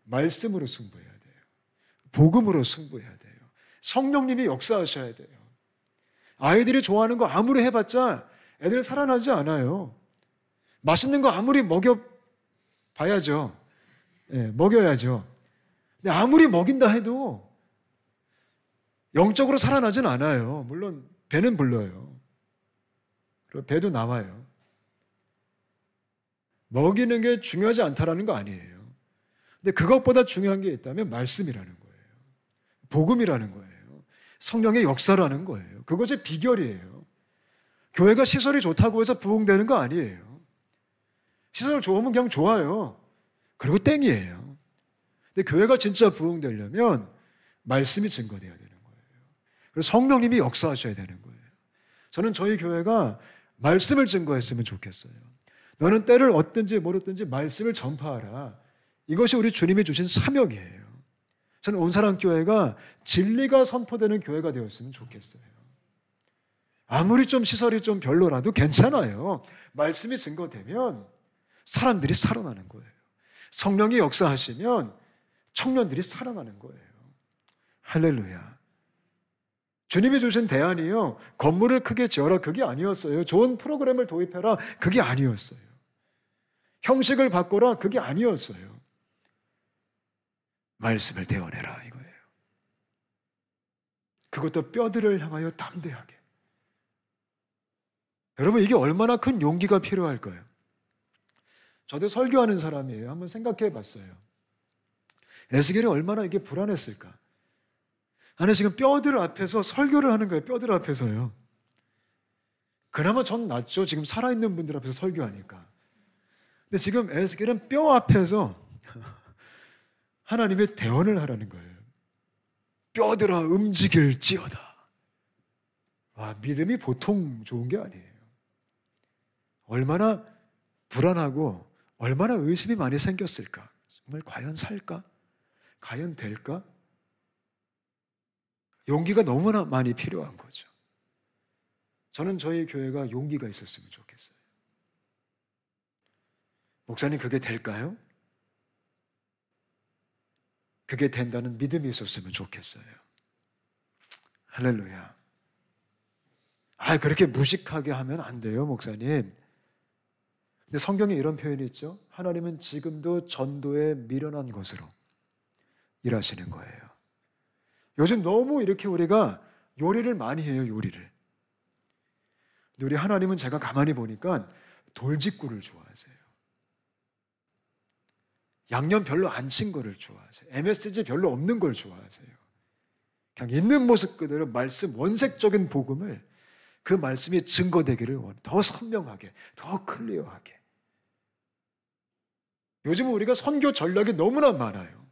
말씀으로 승부해야 돼요. 복음으로 승부해야 돼요. 성령님이 역사하셔야 돼요. 아이들이 좋아하는 거 아무리 해봤자 애들 살아나지 않아요. 맛있는 거 아무리 먹여봐야죠. 네, 먹여야죠. 근데 아무리 먹인다 해도 영적으로 살아나진 않아요. 물론 배는 불러요. 그리고 배도 나와요. 먹이는 게 중요하지 않다라는 거 아니에요. 근데 그것보다 중요한 게 있다면 말씀이라는 거예요. 복음이라는 거예요. 성령의 역사라는 거예요. 그것이 비결이에요. 교회가 시설이 좋다고 해서 부흥되는 거 아니에요. 시설 좋으면 그냥 좋아요. 그리고 땡이에요. 근데 교회가 진짜 부흥되려면 말씀이 증거되어야 되는 거예요. 그래서 성령님이 역사하셔야 되는 거예요. 저는 저희 교회가 말씀을 증거했으면 좋겠어요. 너는 때를 얻든지 모르든지 말씀을 전파하라. 이것이 우리 주님이 주신 사명이에요. 저는 온사랑교회가 진리가 선포되는 교회가 되었으면 좋겠어요. 아무리 좀 시설이 좀 별로라도 괜찮아요. 말씀이 증거되면 사람들이 살아나는 거예요. 성령이 역사하시면 청년들이 살아나는 거예요. 할렐루야. 주님이 주신 대안이요, 건물을 크게 지어라, 그게 아니었어요. 좋은 프로그램을 도입해라, 그게 아니었어요. 형식을 바꿔라, 그게 아니었어요. 말씀을 대원해라, 이거예요. 그것도 뼈들을 향하여 담대하게. 여러분, 이게 얼마나 큰 용기가 필요할까요? 저도 설교하는 사람이에요. 한번 생각해 봤어요. 에스겔이 얼마나 이게 불안했을까? 아니, 지금 뼈들 앞에서 설교를 하는 거예요. 뼈들 앞에서요. 그나마 전 낫죠. 지금 살아있는 분들 앞에서 설교하니까. 근데 지금 에스겔은 뼈 앞에서 하나님의 대언을 하라는 거예요. 뼈들아 움직일지어다. 와, 믿음이 보통 좋은 게 아니에요. 얼마나 불안하고 얼마나 의심이 많이 생겼을까? 정말 과연 살까? 과연 될까? 용기가 너무나 많이 필요한 거죠. 저는 저희 교회가 용기가 있었으면 좋겠어요. 목사님, 그게 될까요? 그게 된다는 믿음이 있었으면 좋겠어요. 할렐루야. 그렇게 무식하게 하면 안 돼요, 목사님. 근데 성경에 이런 표현이 있죠. 하나님은 지금도 전도에 미련한 것으로 일하시는 거예요. 요즘 너무 이렇게 우리가 요리를 많이 해요, 요리를. 근데 우리 하나님은 제가 가만히 보니까 돌직구를 좋아하세요. 양념 별로 안 친 거를 좋아하세요. MSG 별로 없는 걸 좋아하세요. 그냥 있는 모습 그대로 말씀, 원색적인 복음을, 그 말씀이 증거되기를 원해요. 더 선명하게, 더 클리어하게. 요즘은 우리가 선교 전략이 너무나 많아요.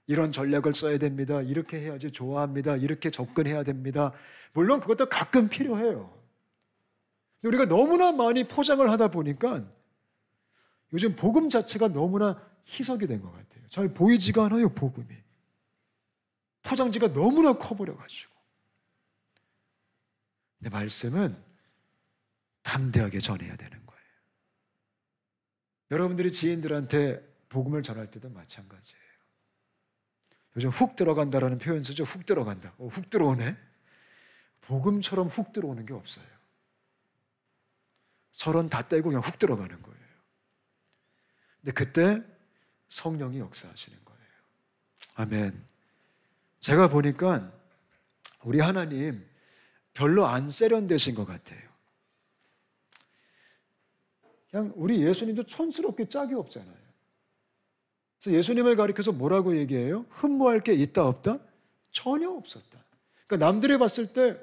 이런 전략을 써야 됩니다. 이렇게 해야지 좋아합니다. 이렇게 접근해야 됩니다. 물론 그것도 가끔 필요해요. 근데 우리가 너무나 많이 포장을 하다 보니까 요즘 복음 자체가 너무나 희석이 된 것 같아요. 잘 보이지가 않아요, 복음이. 포장지가 너무나 커버려가지고. 근데 말씀은 담대하게 전해야 되는 거예요. 여러분들이 지인들한테 복음을 전할 때도 마찬가지예요. 요즘 훅 들어간다라는 표현 쓰죠. 훅 들어간다. 훅 들어오네. 복음처럼 훅 들어오는 게 없어요. 서론 다 떼고 그냥 훅 들어가는 거예요. 근데 그때 성령이 역사하시는 거예요. 아멘. 제가 보니까 우리 하나님 별로 안 세련되신 것 같아요. 그냥 우리 예수님도 촌스럽게 짝이 없잖아요. 그래서 예수님을 가리켜서 뭐라고 얘기해요? 흠모할 게 있다 없다? 전혀 없었다. 그러니까 남들이 봤을 때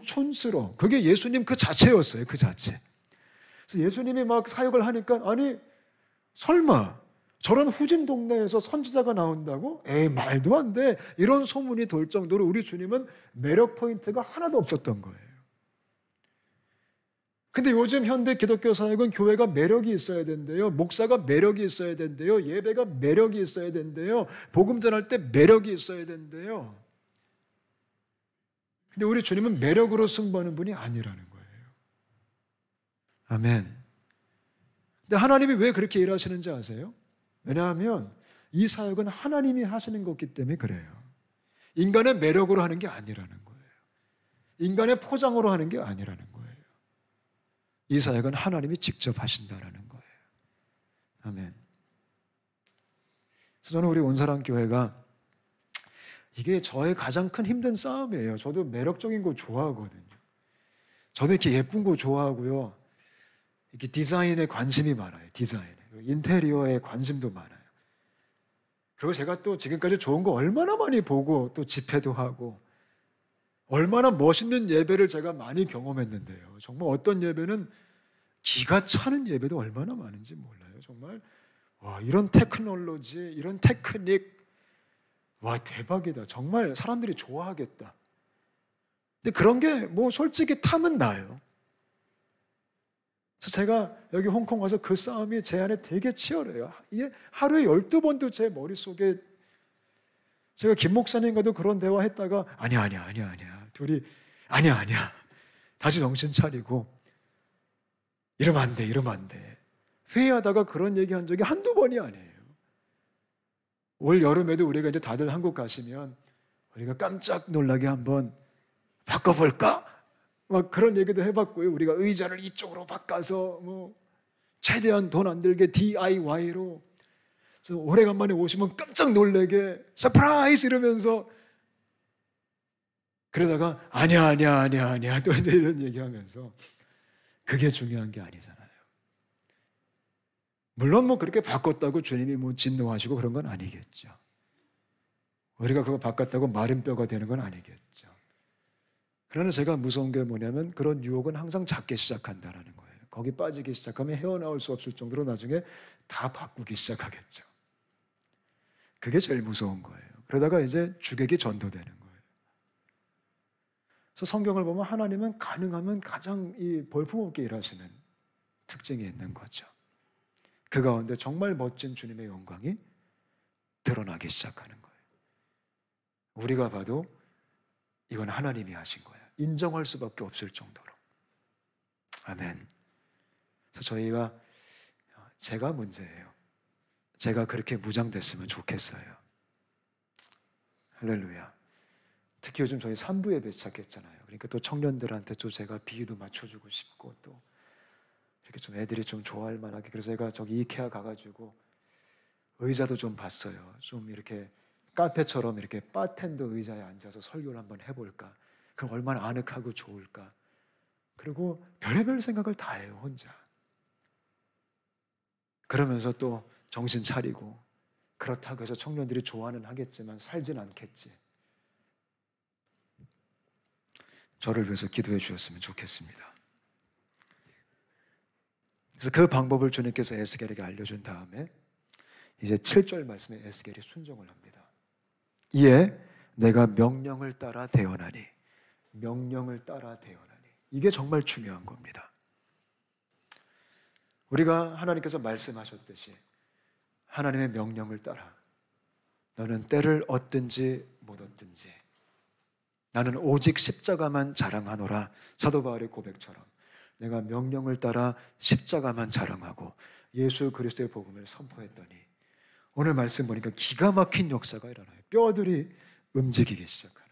촌스러워. 그게 예수님 그 자체였어요. 그 자체. 그래서 예수님이 막 사역을 하니까 아니 설마 저런 후진 동네에서 선지자가 나온다고? 에이 말도 안 돼. 이런 소문이 돌 정도로 우리 주님은 매력 포인트가 하나도 없었던 거예요. 근데 요즘 현대 기독교 사역은 교회가 매력이 있어야 된대요. 목사가 매력이 있어야 된대요. 예배가 매력이 있어야 된대요. 복음 전할 때 매력이 있어야 된대요. 근데 우리 주님은 매력으로 승부하는 분이 아니라는 거예요. 아멘. 근데 하나님이 왜 그렇게 일하시는지 아세요? 왜냐하면 이 사역은 하나님이 하시는 거기 때문에 그래요. 인간의 매력으로 하는 게 아니라는 거예요. 인간의 포장으로 하는 게 아니라는 거예요. 이 사역은 하나님이 직접 하신다라는 거예요. 아멘. 그래서 저는 우리 온사랑 교회가 이게 저의 가장 큰 힘든 싸움이에요. 저도 매력적인 거 좋아하거든요. 저도 이렇게 예쁜 거 좋아하고요. 이렇게 디자인에 관심이 많아요. 디자인에. 인테리어에 관심도 많아요. 그리고 제가 또 지금까지 좋은 거 얼마나 많이 보고 또 집회도 하고 얼마나 멋있는 예배를 제가 많이 경험했는데요. 정말 어떤 예배는 기가 차는 예배도 얼마나 많은지 몰라요. 정말 와 이런 테크놀로지, 이런 테크닉 와 대박이다. 정말 사람들이 좋아하겠다. 근데 그런 게 뭐 솔직히 탐은 나요. 그래서 제가 여기 홍콩 와서 그 싸움이 제 안에 되게 치열해요. 이게 하루에 12번도 제 머릿속에 제가 김 목사님과도 그런 대화했다가 아니야. 둘이 아니야. 다시 정신 차리고 이러면 안 돼. 회의하다가 그런 얘기한 적이 한두 번이 아니에요. 올 여름에도 우리가 이제 다들 한국 가시면 우리가 깜짝 놀라게 한번 바꿔볼까? 막 그런 얘기도 해봤고요. 우리가 의자를 이쪽으로 바꿔서 뭐 최대한 돈 안 들게 DIY로 그래서 오래간만에 오시면 깜짝 놀래게 서프라이즈 이러면서 그러다가 아니야 또 이제 이런 얘기하면서 그게 중요한 게 아니잖아요. 물론 뭐 그렇게 바꿨다고 주님이 뭐 진노하시고 그런 건 아니겠죠. 우리가 그거 바꿨다고 마른 뼈가 되는 건 아니겠죠. 그러나 제가 무서운 게 뭐냐면 그런 유혹은 항상 작게 시작한다는 거예요. 거기 빠지기 시작하면 헤어나올 수 없을 정도로 나중에 다 바꾸기 시작하겠죠. 그게 제일 무서운 거예요. 그러다가 이제 주객이 전도되는 거예요. 그래서 성경을 보면 하나님은 가능하면 가장 이 볼품없게 일하시는 특징이 있는 거죠. 그 가운데 정말 멋진 주님의 영광이 드러나기 시작하는 거예요. 우리가 봐도 이건 하나님이 하신 거예요. 인정할 수밖에 없을 정도로. 아멘. 그래서 제가 문제예요. 제가 그렇게 무장됐으면 좋겠어요. 할렐루야. 특히 요즘 저희 3부 예배 시작했잖아요. 그러니까 또 청년들한테 또 제가 비유도 맞춰주고 싶고 또 이렇게 좀 애들이 좀 좋아할 만하게 그래서 제가 저기 이케아 가가지고 의자도 좀 봤어요. 좀 이렇게 카페처럼 이렇게 바텐더 의자에 앉아서 설교를 한번 해볼까? 그럼 얼마나 아늑하고 좋을까? 그리고 별의별 생각을 다 해요, 혼자. 그러면서 또 정신 차리고 그렇다고 해서 청년들이 좋아는 하겠지만 살진 않겠지. 저를 위해서 기도해 주셨으면 좋겠습니다. 그래서 그 방법을 주님께서 에스겔에게 알려준 다음에 이제 7절 말씀에 에스겔이 순종을 합니다. 이에 내가 명령을 따라 대언하니 명령을 따라 대언하니 이게 정말 중요한 겁니다. 우리가 하나님께서 말씀하셨듯이 하나님의 명령을 따라 너는 때를 얻든지 못 얻든지 나는 오직 십자가만 자랑하노라. 사도 바울의 고백처럼 내가 명령을 따라 십자가만 자랑하고 예수 그리스도의 복음을 선포했더니 오늘 말씀 보니까 기가 막힌 역사가 일어나요. 뼈들이 움직이기 시작하는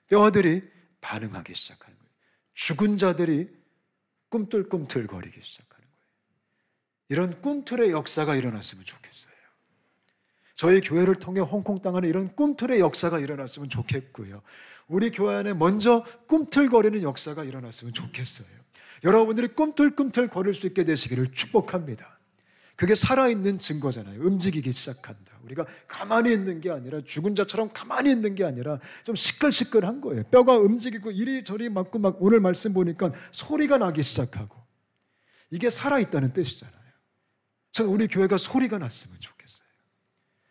거예요. 뼈들이 반응하기 시작하는 거예요. 죽은 자들이 꿈틀꿈틀 거리기 시작하는 거예요. 이런 꿈틀의 역사가 일어났으면 좋겠어요. 저희 교회를 통해 홍콩 땅안에 이런 꿈틀의 역사가 일어났으면 좋겠고요. 우리 교회 안에 먼저 꿈틀거리는 역사가 일어났으면 좋겠어요. 여러분들이 꿈틀꿈틀 거릴 수 있게 되시기를 축복합니다. 그게 살아있는 증거잖아요. 움직이기 시작한다. 우리가 가만히 있는 게 아니라, 죽은 자처럼 가만히 있는 게 아니라 좀 시끌시끌한 거예요. 뼈가 움직이고 이리저리 맞고 막 오늘 말씀 보니까 소리가 나기 시작하고, 이게 살아있다는 뜻이잖아요. 저는 우리 교회가 소리가 났으면 좋겠어요.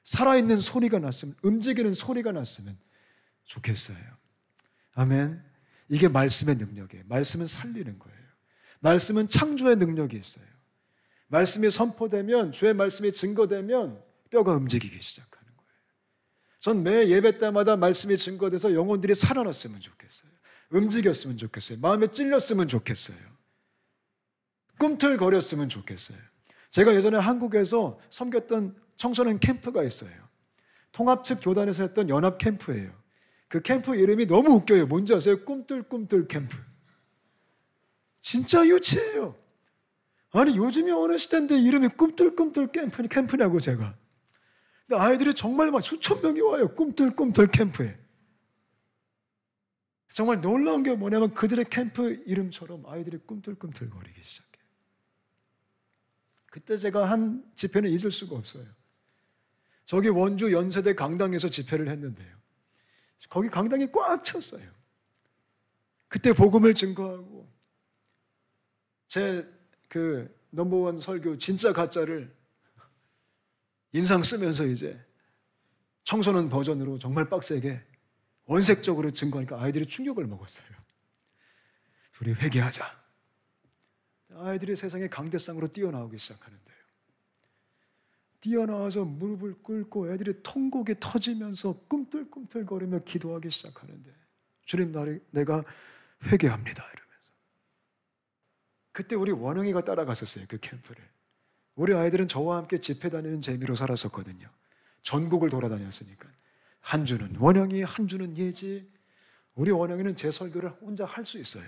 살아있는 소리가 났으면, 움직이는 소리가 났으면 좋겠어요. 아멘. 이게 말씀의 능력이에요. 말씀은 살리는 거예요. 말씀은 창조의 능력이 있어요. 말씀이 선포되면, 주의 말씀이 증거되면 뼈가 움직이기 시작하는 거예요. 전 매 예배 때마다 말씀이 증거돼서 영혼들이 살아났으면 좋겠어요. 움직였으면 좋겠어요. 마음에 찔렸으면 좋겠어요. 꿈틀거렸으면 좋겠어요. 제가 예전에 한국에서 섬겼던 청소년 캠프가 있어요. 통합측 교단에서 했던 연합 캠프예요. 그 캠프 이름이 너무 웃겨요. 뭔지 아세요? 꿈틀꿈틀 캠프. 진짜 유치해요. 아니, 요즘이 어느 시대인데 이름이 꿈틀꿈틀 캠프냐고 제가. 근데 아이들이 정말 막 수천 명이 와요. 꿈틀꿈틀 캠프에. 정말 놀라운 게 뭐냐면 그들의 캠프 이름처럼 아이들이 꿈틀꿈틀 거리기 시작해요. 그때 제가 한 집회는 잊을 수가 없어요. 저기 원주 연세대 강당에서 집회를 했는데요. 거기 강당이 꽉 찼어요. 그때 복음을 증거하고 제 그 넘버원 설교 진짜 가짜를 인상 쓰면서 이제 청소년 버전으로 정말 빡세게 원색적으로 증거하니까 아이들이 충격을 먹었어요. 우리 회개하자. 아이들이 세상의 강대상으로 뛰어나오기 시작하는데요. 뛰어나와서 무릎을 꿇고 애들이 통곡이 터지면서 꿈틀꿈틀거리며 기도하기 시작하는데, 주님, 내가 회개합니다 이러면서. 그때 우리 원영이가 따라갔었어요. 그 캠프를. 우리 아이들은 저와 함께 집회 다니는 재미로 살았었거든요. 전국을 돌아다녔으니까. 한 주는 원영이, 한 주는 예지. 우리 원영이는 제 설교를 혼자 할 수 있어요.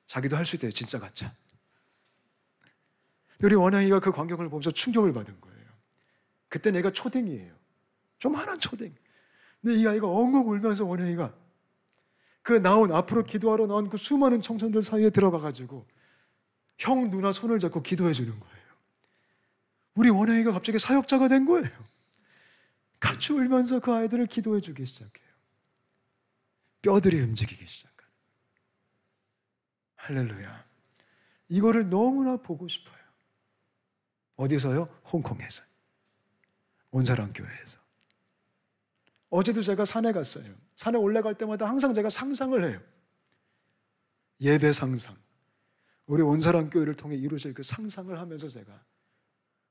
자기도 할 수 있대요. 진짜 가짜. 우리 원영이가 그 광경을 보면서 충격을 받은 거예요. 그때 내가 초딩이에요. 조만한 초딩. 근데 이 아이가 엉엉 울면서 원영이가 그 앞으로 기도하러 나온 그 수많은 청소년들 사이에 들어가가지고 형, 누나 손을 잡고 기도해 주는 거예요. 우리 원영이가 갑자기 사역자가 된 거예요. 같이 울면서 그 아이들을 기도해 주기 시작해요. 뼈들이 움직이기 시작해요. 할렐루야. 이거를 너무나 보고 싶어요. 어디서요? 홍콩에서. 온사랑교회에서. 어제도 제가 산에 갔어요. 산에 올라갈 때마다 항상 제가 상상을 해요. 예배 상상. 우리 온사랑교회를 통해 이루어질 그 상상을 하면서 제가.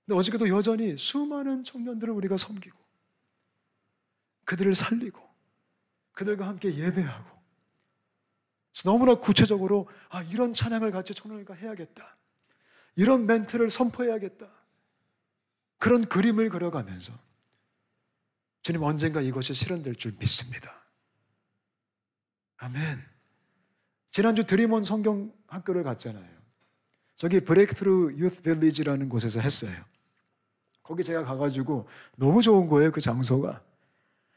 근데 어저께도 여전히 수많은 청년들을 우리가 섬기고 그들을 살리고 그들과 함께 예배하고 너무나 구체적으로 이런 찬양을 같이 청년들과 해야겠다. 이런 멘트를 선포해야겠다. 그런 그림을 그려가면서 주님, 언젠가 이것이 실현될 줄 믿습니다. 아멘. 지난주 드림온 성경학교를 갔잖아요. 저기 브레이크트루 유스 빌리지라는 곳에서 했어요. 거기 제가 가가지고 너무 좋은 거예요, 그 장소가.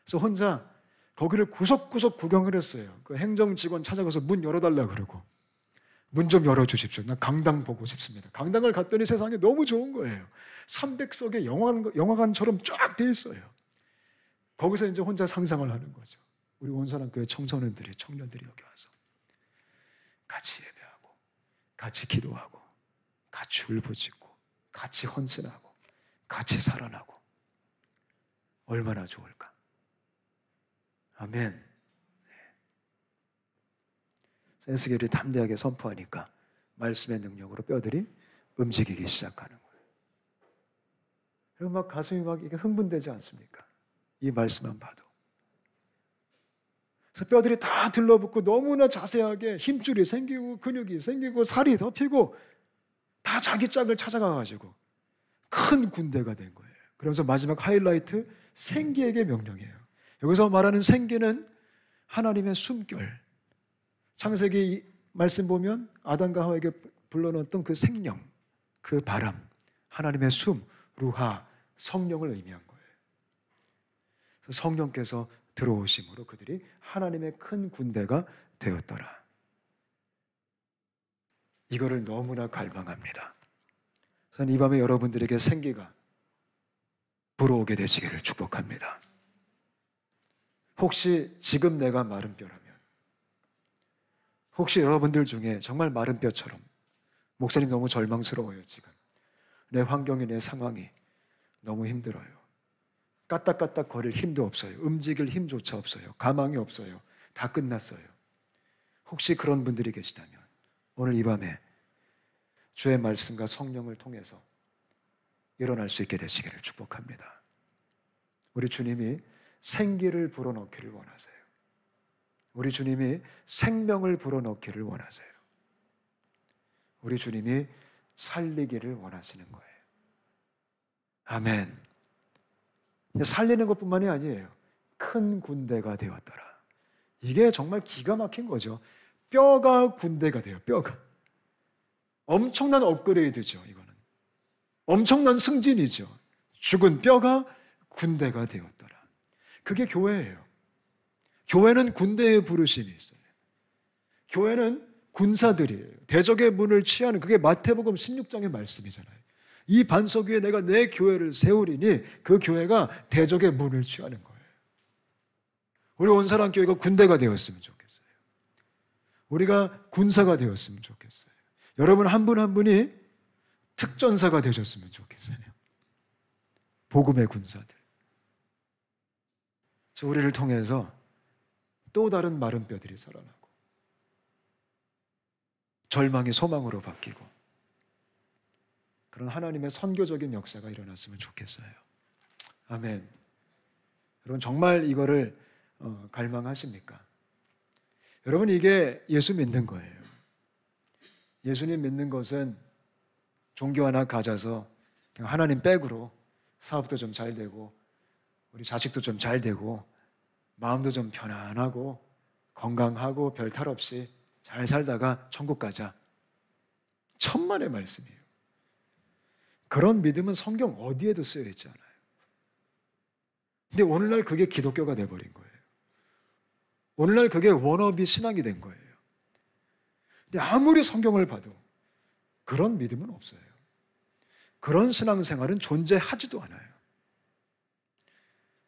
그래서 혼자 거기를 구석구석 구경을 했어요. 그 행정 직원 찾아가서 문 열어달라 그러고, 문 좀 열어주십시오. 난 강당 보고 싶습니다. 강당을 갔더니 세상에 너무 좋은 거예요. 300석의 영화관처럼 쫙 돼 있어요. 거기서 이제 혼자 상상을 하는 거죠. 우리 온사랑교회 청소년들이, 청년들이 여기 와서 같이 예배하고, 같이 기도하고, 같이 울부짖고, 같이 헌신하고, 같이 살아나고, 얼마나 좋을까? 아멘. 에스겔이 담대하게 선포하니까 말씀의 능력으로 뼈들이 움직이기 시작하는 거예요. 그리고 막 가슴이 막 이게 흥분되지 않습니까? 이 말씀만 봐도. 그래서 뼈들이 다 들러붙고 너무나 자세하게 힘줄이 생기고 근육이 생기고 살이 덮이고 다 자기 짝을 찾아가가지고 큰 군대가 된 거예요. 그러면서 마지막 하이라이트, 생기에게 명령해요. 여기서 말하는 생기는 하나님의 숨결. 창세기 말씀 보면 아담과 하와에게 불러넣었던 그 생명, 그 바람, 하나님의 숨, 루하, 성령을 의미한 거예요. 성령께서 들어오심으로 그들이 하나님의 큰 군대가 되었더라. 이거를 너무나 갈망합니다. 저는 이 밤에 여러분들에게 생기가 불어오게 되시기를 축복합니다. 혹시 지금 내가 마른 뼈라면, 혹시 여러분들 중에 정말 마른 뼈처럼 목사님 너무 절망스러워요. 지금 내 환경이, 내 상황이 너무 힘들어요. 까딱까딱 거릴 힘도 없어요. 움직일 힘조차 없어요. 가망이 없어요. 다 끝났어요. 혹시 그런 분들이 계시다면 오늘 이 밤에 주의 말씀과 성령을 통해서 일어날 수 있게 되시기를 축복합니다. 우리 주님이 생기를 불어넣기를 원하세요. 우리 주님이 생명을 불어넣기를 원하세요. 우리 주님이 살리기를 원하시는 거예요. 아멘. 살리는 것뿐만이 아니에요. 큰 군대가 되었더라. 이게 정말 기가 막힌 거죠. 뼈가 군대가 돼요. 뼈가. 엄청난 업그레이드죠. 이거는 엄청난 승진이죠. 죽은 뼈가 군대가 되었더라. 그게 교회예요. 교회는 군대의 부르심이 있어요. 교회는 군사들이에요. 대적의 문을 취하는, 그게 마태복음 16장의 말씀이잖아요. 이 반석 위에 내가 내 교회를 세우리니 그 교회가 대적의 문을 취하는 거예요. 우리 온사랑교회가 군대가 되었으면 좋겠어요. 우리가 군사가 되었으면 좋겠어요. 여러분 한 분 한 분이 특전사가 되셨으면 좋겠어요. 복음의 군사들. 그래서 우리를 통해서 또 다른 마른 뼈들이 살아나고 절망이 소망으로 바뀌고 그런 하나님의 선교적인 역사가 일어났으면 좋겠어요. 아멘. 여러분 정말 이거를 갈망하십니까? 여러분 이게 예수 믿는 거예요. 예수님 믿는 것은 종교 하나 가져서 그냥 하나님 백으로 사업도 좀 잘 되고 우리 자식도 좀 잘 되고 마음도 좀 편안하고 건강하고 별 탈 없이 잘 살다가 천국 가자. 천만의 말씀이에요. 그런 믿음은 성경 어디에도 쓰여 있지 않아요. 근데 오늘날 그게 기독교가 돼버린 거예요. 오늘날 그게 워너비 신앙이 된 거예요. 근데 아무리 성경을 봐도 그런 믿음은 없어요. 그런 신앙생활은 존재하지도 않아요.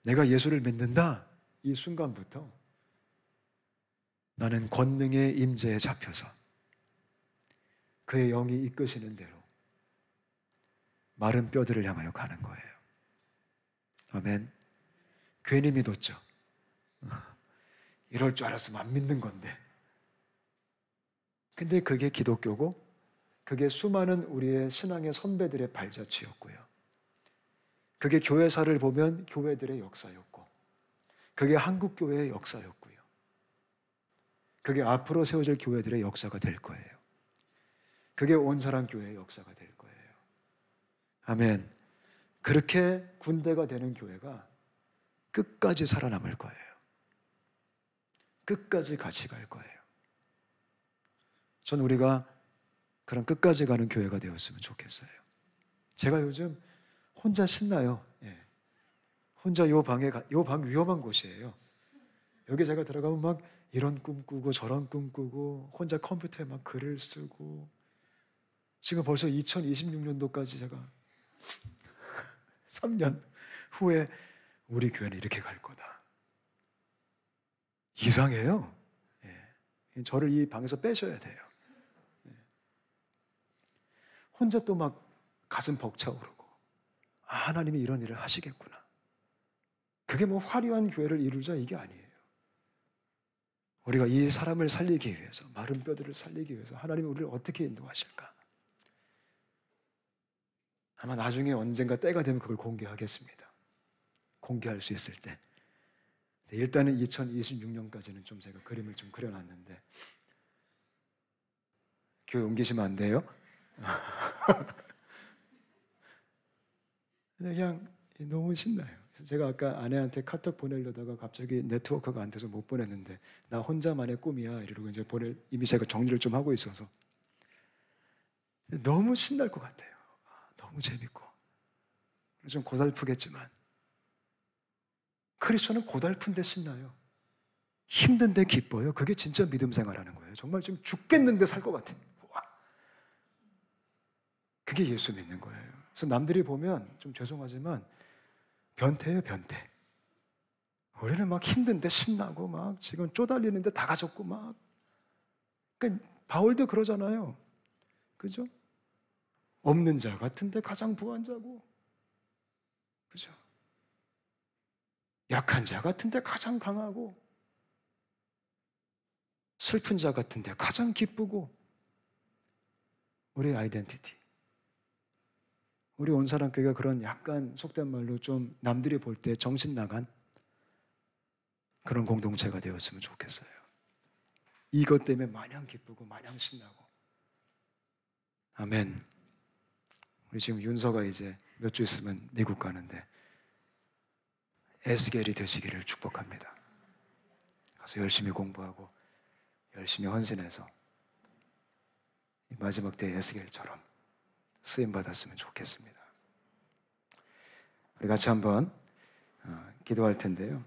내가 예수를 믿는다 이 순간부터 나는 권능의 임재에 잡혀서 그의 영이 이끄시는 대로 마른 뼈들을 향하여 가는 거예요. 아멘. 괜히 믿었죠. 이럴 줄 알았으면 안 믿는 건데. 근데 그게 기독교고 그게 수많은 우리의 신앙의 선배들의 발자취였고요. 그게 교회사를 보면 교회들의 역사였고 그게 한국교회의 역사였고요. 그게 앞으로 세워질 교회들의 역사가 될 거예요. 그게 온사랑교회의 역사가 될 거예요. 아멘. 그렇게 군대가 되는 교회가 끝까지 살아남을 거예요. 끝까지 같이 갈 거예요. 전 우리가 그런 끝까지 가는 교회가 되었으면 좋겠어요. 제가 요즘 혼자 신나요. 예. 혼자 요 방 위험한 곳이에요. 여기 제가 들어가면 막 이런 꿈 꾸고 저런 꿈 꾸고 혼자 컴퓨터에 막 글을 쓰고 지금 벌써 2026년도까지 제가 3년 후에 우리 교회는 이렇게 갈 거다. 이상해요. 예. 저를 이 방에서 빼셔야 돼요. 예. 혼자 또 막 가슴 벅차오르고 하나님이 이런 일을 하시겠구나. 그게 뭐 화려한 교회를 이루자 이게 아니에요. 우리가 이 사람을 살리기 위해서 마른 뼈들을 살리기 위해서 하나님이 우리를 어떻게 인도하실까? 아마 나중에 언젠가 때가 되면 그걸 공개하겠습니다. 공개할 수 있을 때. 일단은 2026년까지는 좀 제가 그림을 좀 그려놨는데 교회 옮기시면 안 돼요? 근데 그냥 너무 신나요. 그래서 제가 아까 아내한테 카톡 보내려다가 갑자기 네트워크가 안 돼서 못 보냈는데 나 혼자만의 꿈이야 이러고 이제 이미 제가 정리를 좀 하고 있어서 너무 신날 것 같아요. 너무 재밌고 좀 고달프겠지만 크리스천은 고달픈데 신나요. 힘든데 기뻐요. 그게 진짜 믿음 생활하는 거예요. 정말 지금 죽겠는데 살 것 같아요. 그게 예수 믿는 거예요. 그래서 남들이 보면 좀 죄송하지만 변태예요, 변태. 우리는 막 힘든데 신나고 막 지금 쪼달리는데 다 가졌고 막. 그러니까 바울도 그러잖아요. 그죠? 없는 자 같은데 가장 부한 자고. 그죠? 약한 자 같은데 가장 강하고. 슬픈 자 같은데 가장 기쁘고. 우리의 아이덴티티. 우리 온사람교회가 그런 약간 속된 말로 좀 남들이 볼 때 정신 나간 그런 공동체가 되었으면 좋겠어요. 이것 때문에 마냥 기쁘고 마냥 신나고. 아멘. 우리 지금 윤서가 이제 몇 주 있으면 미국 가는데 에스겔이 되시기를 축복합니다. 가서 열심히 공부하고 열심히 헌신해서 이 마지막 때 에스겔처럼 쓰임 받았으면 좋겠습니다. 우리 같이 한번 기도할 텐데요.